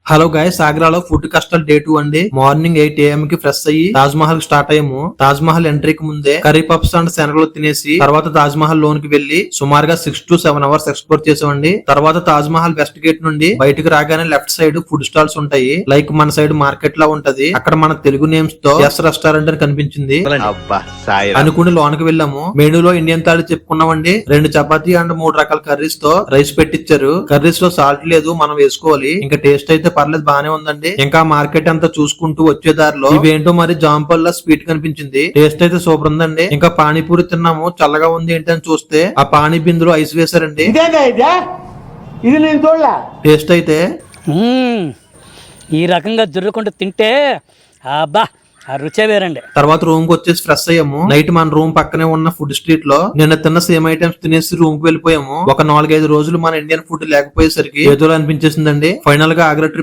Hello guys, ఆగ్రాలో food కస్టల్ day 2 అండి. Morning 8 AM కి ఫ్రెష్ అయ్యి తాజ్ మహల్ స్టార్ట్ అయ్యాము. తాజ్ మహల్ ఎంట్రీకి ముందే కర్రీ పఫ్స్ అండ్ శనగలు తినేసి తర్వాత తాజ్ మహల్ లోనికి వెళ్లి సుమారుగా 6 to 7 hours ఎక్స్ప్లోర్ చేసామండి. తర్వాత తాజ్ మహల్ వెస్ట్ గేట్ నుండి బయటకు రాగానే లెఫ్ట్ సైడ్ ఫుడ్ స్టాల్స్ ఉంటాయి. లైక్ మన సైడ్ మార్కెట్ లా ఉంటది. అక్కడ మన తెలుగు నేమ్స్ తో ఎస్ రెస్టారెంట్ అని కనిపించింది. అనుకుని లోనికి వెళ్ళాము. మెనూలో ఇండియన్ థాలి చెప్పుకున్నామండి. 2 చపాతీ అండ్ 3 రకాల కర్రీస్ తో రైస్ పెట్టించారు. కర్రీస్ లో సాల్ట్ లేదు, మనం వేసుకోవాలి. ఇంకా టేస్ట్ అయితే పర్లేదు, బానే ఉందండి. ఇంకా మార్కెట్ అంతా చూసుకుంటూ వచ్చే దారిలో ఇవేంటో మరి జాంపల్లా స్వీట్ కనిపించింది. టేస్ట్ అయితే సూపర్ ఉందండి. ఇంకా పానీపూరి తిన్నాము. చల్లగా ఉంది ఏంటని చూస్తే ఆ పానీ బిందులో ఐస్ వేశారండి. టేస్ట్ అయితే ఈ రకంగా జుర్రుకుంటూ తింటే అబ్బా ఆ రుచే వేరండి. తర్వాత రూమ్ కి వచ్చేసి ఫ్రెష్ అయ్యాము. నైట్ మన రూమ్ పక్కనే ఉన్న ఫుడ్ స్ట్రీట్ లో నిన్న తిన్న సేమ్ ఐటమ్స్ తినేసి రూమ్ కి వెళ్ళిపోయాము. ఒక 4-5 రోజులు మన ఇండియన్ ఫుడ్ లేకపోయేసరికి ఏదో అనిపించేసిందండి. ఫైనల్ గా ఆగ్రా ట్రిప్